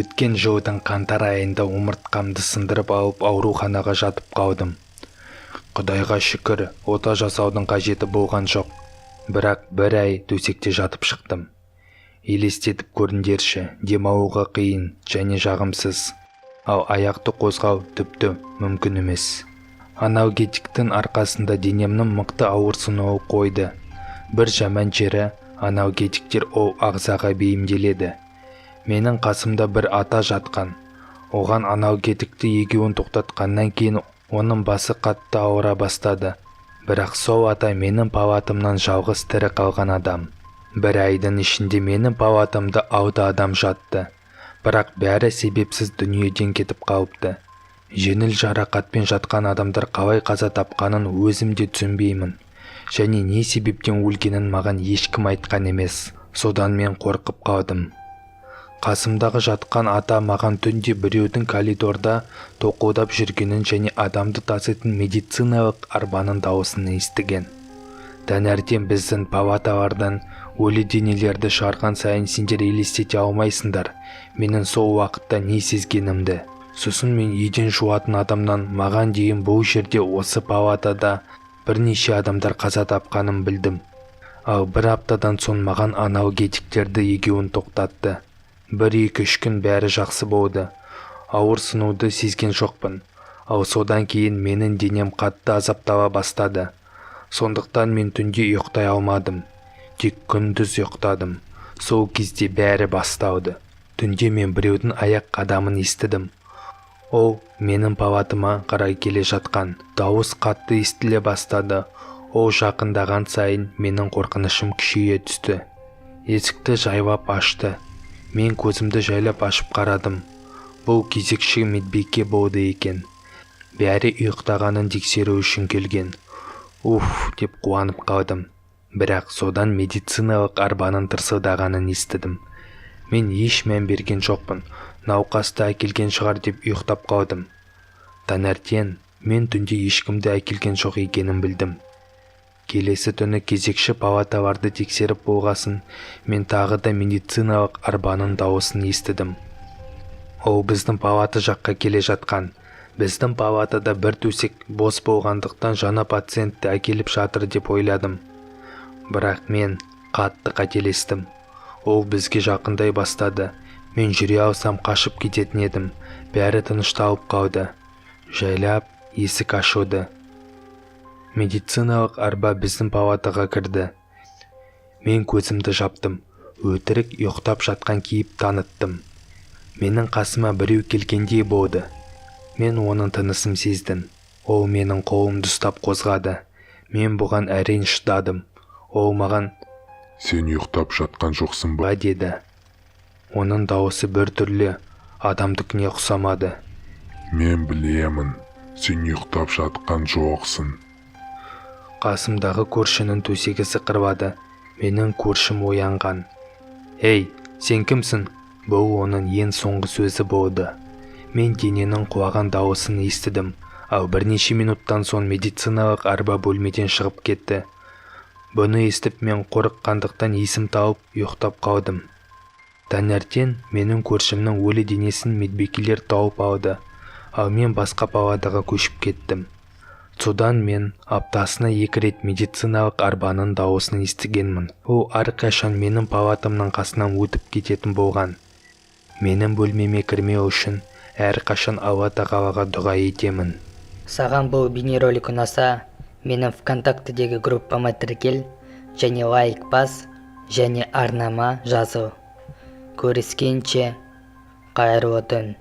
Өткен жылдың қаңтар айында омыртқамды сындырып алып ауруханаға жатып қалдым. Құдайға шүкір, ота жасаудың қажеті болған жоқ. Бірақ бір ай төсекте жатып шықтым. Елестетіп көріңдерші, демалуға қиын және жағымсыз. Ал аяқты қозғау тіпті мүмкін емес. Аналгетиктің арқасында денемнің мықты ауырсынуы қойды. Бір жаман жері, аналгетиктер ол ағзаға бейімделеді. Менің қасымда бір ата жатқан. Оған аналгетикті егеуін тоқтатқаннан кейін оның басы қатты ауыра бастады. Бірақ сол ата менің палатамнан жалғыз тірі қалған адам. Бір айдың ішінде менің палатамда 6 адам жатты. Бірақ бәрі себепсіз дүниеден кетіп қалыпты. Жеңіл жарақатпен жатқан адамдар қалай қаза тапқанын өзім де түсінбеймін. Және не себептен өлгенін маған ешкім айтқан емес. Содан мен қорқып қалдым. Қасымдағы жатқан ата маған түнде біреудің коридорда тоқылдап жүргенін және адамды таситын медициналық арбаның дауысын естіген. Таңертең біздің палаталардан өлі денелерді шығарған сайын сендер елестете алмайсыңдар менің сол уақытта не сезгенімді. Сосын мен еден жуатын адамнан маған дейін бұл жерде осы палатада бірнеше адамдар қаза тапқанын білдім. Ал бір аптадан соң маған аналгетиктерді егеуін тоқтатты. 1-2 күн бәрі жақсы болды. Ауырсынуды сезген жоқпын. Ал содан кейін менің денем қатты азаптала бастады. Сондықтан мен түнде ұйықтай алмадым. Тек күндіз ұйықтадым. Сол кезде бәрі басталды. Түнде мен біреудің аяқ қадамын естідім. Ол менің палатыма қарай келе жатқан. Дауыс қатты естіле бастады. Ол жақындаған сайын менің қорқынышым күшейе түсті. Есікті жайлап ашты. Мен көзімді жайлап ашып қарадым. Бұл кезекші медбике болды екен. Бәрі ұйықтағанын тексеру үшін келген. Уф, деп қуанып қалдым. Бірақ содан медициналық арбаның тырсылдағанын естідім. Мен еш мән берген жоқпын. Науқасты әкелген шығар деп ұйықтап қалдым. Таңертең мен түнде ешкімді әкелген жоқ екенін білдім. Келесі түні кезекші палаталарды тексеріп болғасын, мен тағы да медициналық арбаның дауысын естідім. Ол біздің палата жаққа келе жатқан. Біздің палатада бір төсек бос болғандықтан жаңа пациентті әкеліп жатыр деп ойладым. Бірақ мен қатты қателестім. Ол бізге жақындай бастады. Мен жүре алсам қашып кететін едім. Бәрі тынышталып қалды. Жайлап есік ашылды. Медициналық арба біздің палатаға кірді. Мен көзімді жаптым. Өтірік ұйықтап жатқан кейіп таныттым. Менің қасыма біреу келгендей болды. Мен оның тынысын сездім. Ол менің қолымды ұстап қозғады. Мен бұған әрең шыдадым. Ол маған «Сен ұйықтап жатқан жоқсың ба?» деді. Оның дауысы бір түрлі, адамдыкіне ұқсамады. «Мен білемін, сен ұйықтап жатқан жоқсың». Қасымдағы көршінің төсегі сықырлады. Менің көршім оянған. «Ей, сен кімсің?» Бұл оның ең соңғы сөзі болды. Мен дененің құлаған дауысын естідім, ал бірнеше минуттан соң медициналық арба бөлмеден шығып кетті. Бұны естіп мен қорыққандықтан есім тауып ұйықтап қалдым. Таңертең менің көршімнің өлі денесін медбикелер тауып алды, ал мен басқа палатаға көшіп кеттім. Содан мен аптасына 2 рет медициналық арбаның дауысын естігенмін. Ол әрқашан менің палатамның қасынан өтіп кететін болған. Менің бөлмеме кірмеу үшін әрқашан Алла тағалаға дұға етемін. Саған бұл бейнеролик ұнаса, менің ВКонтактедегі группама тіркел, және лайк бас, және арнама жазыл. Көріскенше қайырлы түн.